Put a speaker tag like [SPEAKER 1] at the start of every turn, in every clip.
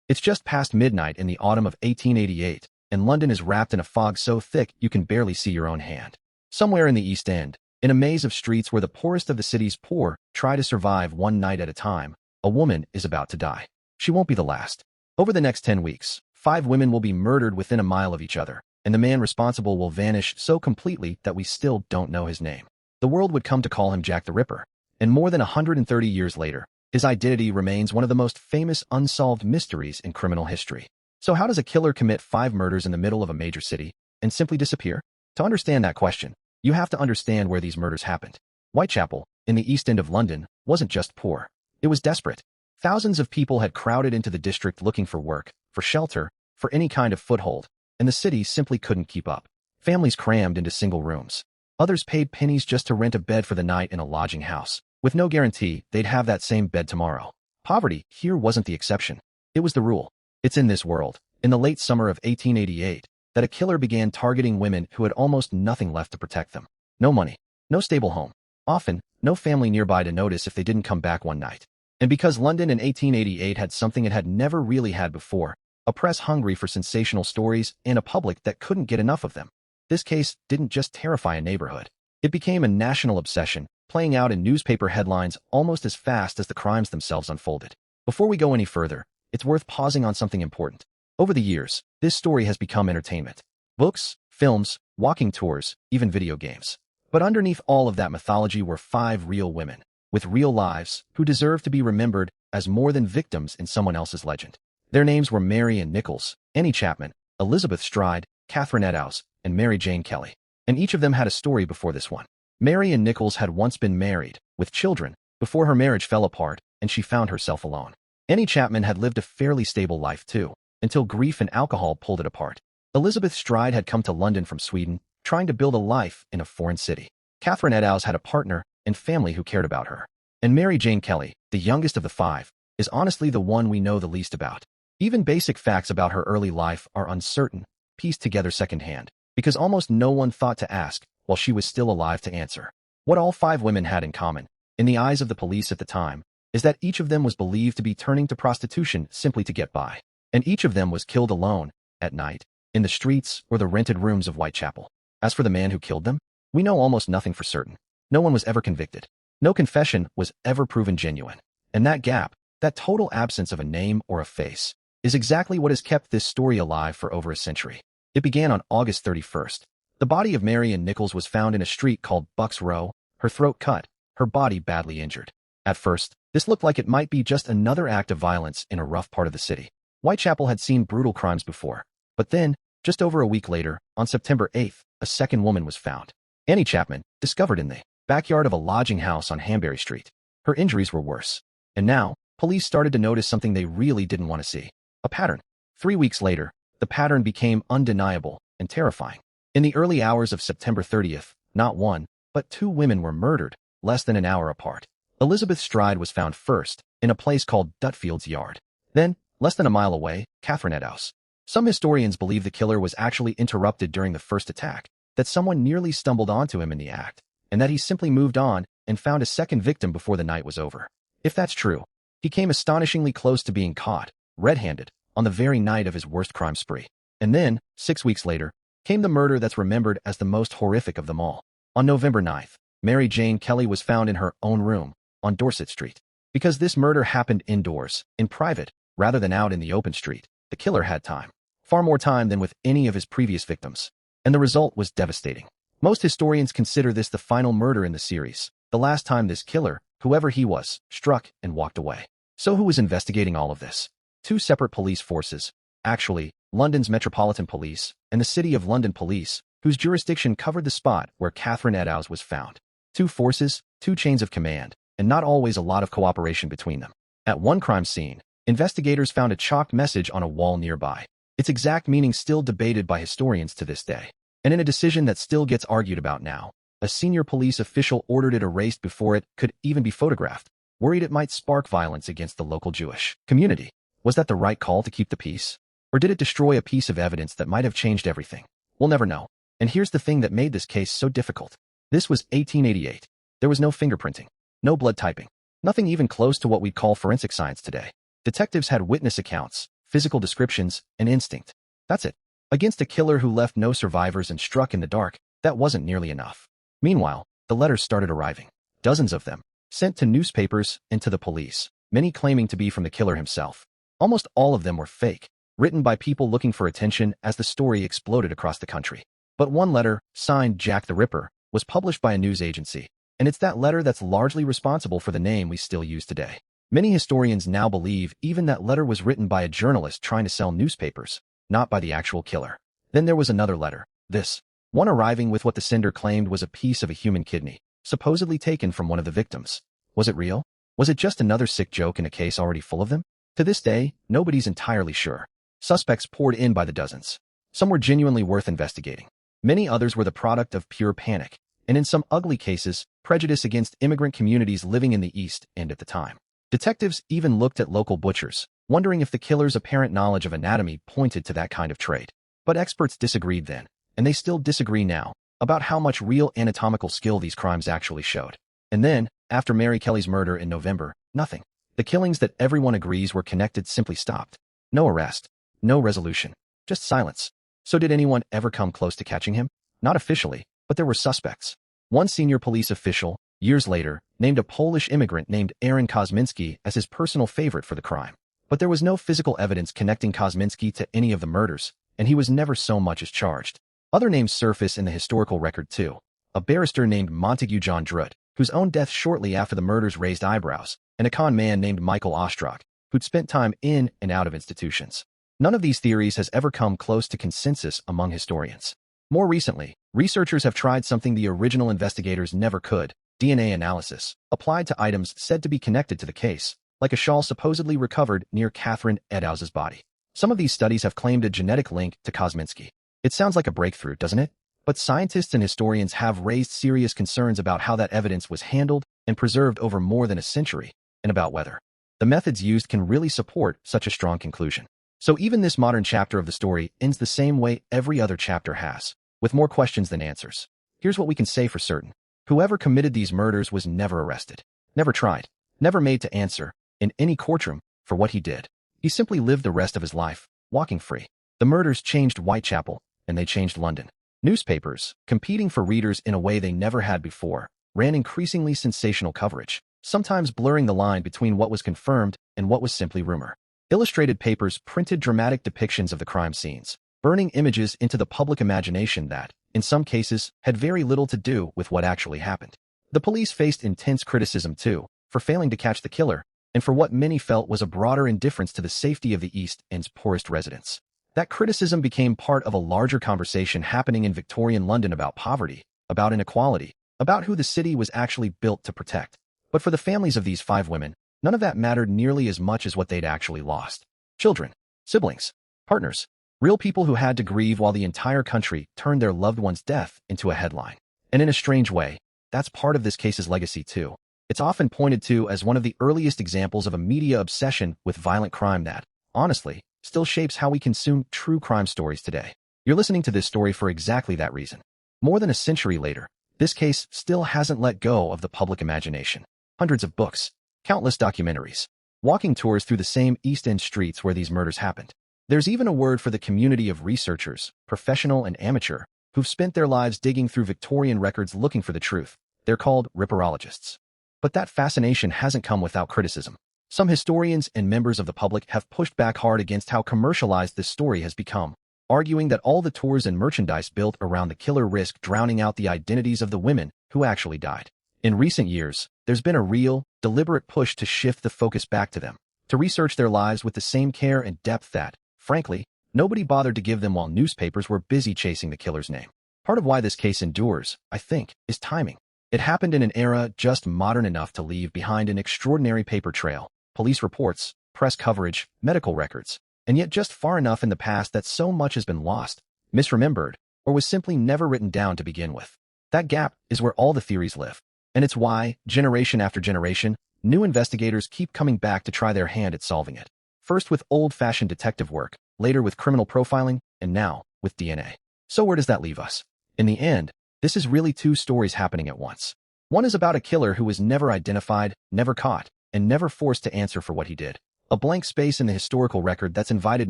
[SPEAKER 1] It's just past midnight in the autumn of 1888, and London is wrapped in a fog so thick you can barely see your own hand. Somewhere in the East End, in a maze of streets where the poorest of the city's poor try to survive one night at a time, a woman is about to die. She won't be the last. Over the next 10 weeks, 5 women will be murdered within a mile of each other, and the man responsible will vanish so completely that we still don't know his name. The world would come to call him Jack the Ripper, and more than 130 years later, his identity remains one of the most famous unsolved mysteries in criminal history. So how does a killer commit 5 murders in the middle of a major city and simply disappear? To understand that question, you have to understand where these murders happened. Whitechapel, in the East End of London, wasn't just poor. It was desperate. Thousands of people had crowded into the district looking for work, for shelter, for any kind of foothold, and the city simply couldn't keep up. Families crammed into single rooms. Others paid pennies just to rent a bed for the night in a lodging house, with no guarantee they'd have that same bed tomorrow. Poverty here wasn't the exception. It was the rule. It's in this world, in the late summer of 1888, that a killer began targeting women who had almost nothing left to protect them. No money, no stable home, often no family nearby to notice if they didn't come back one night. And because London in 1888 had something it had never really had before, a press hungry for sensational stories and a public that couldn't get enough of them, this case didn't just terrify a neighborhood. It became a national obsession, playing out in newspaper headlines almost as fast as the crimes themselves unfolded. Before we go any further, it's worth pausing on something important. Over the years, this story has become entertainment. Books, films, walking tours, even video games. But underneath all of that mythology were 5 real women, with real lives, who deserve to be remembered as more than victims in someone else's legend. Their names were Mary Ann Nichols, Annie Chapman, Elizabeth Stride, Catherine Eddowes, and Mary Jane Kelly. And each of them had a story before this one. Mary Ann Nichols had once been married, with children, before her marriage fell apart and she found herself alone. Annie Chapman had lived a fairly stable life too, until grief and alcohol pulled it apart. Elizabeth Stride had come to London from Sweden, trying to build a life in a foreign city. Catherine Eddowes had a partner and family who cared about her. And Mary Jane Kelly, the youngest of the 5, is honestly the one we know the least about. Even basic facts about her early life are uncertain, pieced together secondhand, because almost no one thought to ask, while she was still alive, to answer. What all 5 women had in common, in the eyes of the police at the time, is that each of them was believed to be turning to prostitution simply to get by. And each of them was killed alone, at night, in the streets or the rented rooms of Whitechapel. As for the man who killed them, we know almost nothing for certain. No one was ever convicted. No confession was ever proven genuine. And that gap, that total absence of a name or a face, is exactly what has kept this story alive for over a century. It began on August 31st. The body of Mary Ann Nichols was found in a street called Bucks Row, her throat cut, her body badly injured. At first, this looked like it might be just another act of violence in a rough part of the city. Whitechapel had seen brutal crimes before. But then, just over a week later, on September 8th, a second woman was found. Annie Chapman, discovered in the backyard of a lodging house on Hanbury Street. Her injuries were worse. And now, police started to notice something they really didn't want to see. A pattern. 3 weeks later, the pattern became undeniable and terrifying. In the early hours of September 30th, not 1, but 2 women were murdered, less than an hour apart. Elizabeth Stride was found first, in a place called Dutfield's Yard. Then, less than a mile away, Catherine Eddowes. Some historians believe the killer was actually interrupted during the first attack, that someone nearly stumbled onto him in the act, and that he simply moved on and found a second victim before the night was over. If that's true, he came astonishingly close to being caught, red-handed, on the very night of his worst crime spree. And then, 6 weeks later, came the murder that's remembered as the most horrific of them all. On November 9th, Mary Jane Kelly was found in her own room, on Dorset Street. Because this murder happened indoors, in private, rather than out in the open street, the killer had time. Far more time than with any of his previous victims. And the result was devastating. Most historians consider this the final murder in the series, the last time this killer, whoever he was, struck and walked away. So who was investigating all of this? 2 separate police forces, actually, London's Metropolitan Police and the City of London Police, whose jurisdiction covered the spot where Catherine Eddowes was found. 2 forces, 2 chains of command, and not always a lot of cooperation between them. At one crime scene, investigators found a chalked message on a wall nearby. Its exact meaning still debated by historians to this day. And in a decision that still gets argued about now, a senior police official ordered it erased before it could even be photographed, worried it might spark violence against the local Jewish community. Was that the right call to keep the peace? Or did it destroy a piece of evidence that might have changed everything? We'll never know. And here's the thing that made this case so difficult. This was 1888. There was no fingerprinting, no blood typing, nothing even close to what we'd call forensic science today. Detectives had witness accounts, physical descriptions, and instinct. That's it. Against a killer who left no survivors and struck in the dark, that wasn't nearly enough. Meanwhile, the letters started arriving. Dozens of them, sent to newspapers and to the police, many claiming to be from the killer himself. Almost all of them were fake, written by people looking for attention as the story exploded across the country. But one letter, signed Jack the Ripper, was published by a news agency, and it's that letter that's largely responsible for the name we still use today. Many historians now believe even that letter was written by a journalist trying to sell newspapers, not by the actual killer. Then there was another letter, this one arriving with what the sender claimed was a piece of a human kidney, supposedly taken from one of the victims. Was it real? Was it just another sick joke in a case already full of them? To this day, nobody's entirely sure. Suspects poured in by the dozens. Some were genuinely worth investigating. Many others were the product of pure panic, and in some ugly cases, prejudice against immigrant communities living in the East End at the time. Detectives even looked at local butchers, wondering if the killer's apparent knowledge of anatomy pointed to that kind of trait. But experts disagreed then, and they still disagree now, about how much real anatomical skill these crimes actually showed. And then, after Mary Kelly's murder in November, nothing. The killings that everyone agrees were connected simply stopped. No arrest, no resolution, just silence. So did anyone ever come close to catching him? Not officially, but there were suspects. One senior police official, years later, named a Polish immigrant named Aaron Kosminski as his personal favorite for the crime. But there was no physical evidence connecting Kosminski to any of the murders, and he was never so much as charged. Other names surface in the historical record too. A barrister named Montague John Drutt, whose own death shortly after the murders raised eyebrows, and a con man named Michael Ostrog, who'd spent time in and out of institutions. None of these theories has ever come close to consensus among historians. More recently, researchers have tried something the original investigators never could: DNA analysis, applied to items said to be connected to the case, like a shawl supposedly recovered near Catherine Eddowes' body. Some of these studies have claimed a genetic link to Kosminski. It sounds like a breakthrough, doesn't it? But scientists and historians have raised serious concerns about how that evidence was handled and preserved over more than a century, and about whether the methods used can really support such a strong conclusion. So even this modern chapter of the story ends the same way every other chapter has, with more questions than answers. Here's what we can say for certain. Whoever committed these murders was never arrested, never tried, never made to answer, in any courtroom, for what he did. He simply lived the rest of his life, walking free. The murders changed Whitechapel, and they changed London. Newspapers, competing for readers in a way they never had before, ran increasingly sensational coverage, sometimes blurring the line between what was confirmed and what was simply rumor. Illustrated papers printed dramatic depictions of the crime scenes, burning images into the public imagination that, in some cases, had very little to do with what actually happened. The police faced intense criticism, too, for failing to catch the killer, and for what many felt was a broader indifference to the safety of the East End's poorest residents. That criticism became part of a larger conversation happening in Victorian London about poverty, about inequality, about who the city was actually built to protect. But for the families of these 5 women, none of that mattered nearly as much as what they'd actually lost. Children, siblings, partners, real people who had to grieve while the entire country turned their loved one's death into a headline. And in a strange way, that's part of this case's legacy too. It's often pointed to as one of the earliest examples of a media obsession with violent crime that, honestly, still shapes how we consume true crime stories today. You're listening to this story for exactly that reason. More than a century later, this case still hasn't let go of the public imagination. Hundreds of books, countless documentaries, walking tours through the same East End streets where these murders happened. There's even a word for the community of researchers, professional and amateur, who've spent their lives digging through Victorian records looking for the truth. They're called ripperologists. But that fascination hasn't come without criticism. Some historians and members of the public have pushed back hard against how commercialized this story has become, arguing that all the tours and merchandise built around the killer risk drowning out the identities of the women who actually died. In recent years, there's been a real, deliberate push to shift the focus back to them, to research their lives with the same care and depth that, frankly, nobody bothered to give them while newspapers were busy chasing the killer's name. Part of why this case endures, I think, is timing. It happened in an era just modern enough to leave behind an extraordinary paper trail, police reports, press coverage, medical records, and yet just far enough in the past that so much has been lost, misremembered, or was simply never written down to begin with. That gap is where all the theories live. And it's why, generation after generation, new investigators keep coming back to try their hand at solving it. First with old-fashioned detective work, later with criminal profiling, and now with DNA. So where does that leave us? In the end, this is really 2 stories happening at once. One is about a killer who was never identified, never caught, and never forced to answer for what he did. A blank space in the historical record that's invited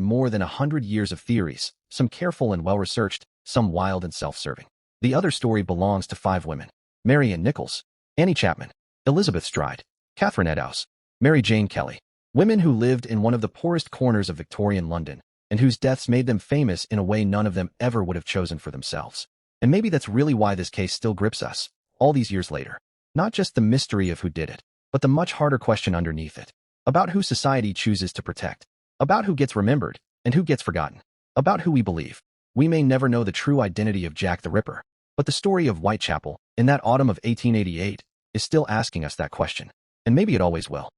[SPEAKER 1] more than 100 years of theories, some careful and well-researched, some wild and self-serving. The other story belongs to 5 women: Mary Ann Nichols, Annie Chapman, Elizabeth Stride, Catherine Eddowes, Mary Jane Kelly. Women who lived in one of the poorest corners of Victorian London, and whose deaths made them famous in a way none of them ever would have chosen for themselves. And maybe that's really why this case still grips us, all these years later. Not just the mystery of who did it, but the much harder question underneath it. About who society chooses to protect. About who gets remembered, and who gets forgotten. About who we believe. We may never know the true identity of Jack the Ripper, but the story of Whitechapel, in that autumn of 1888, is still asking us that question. And maybe it always will.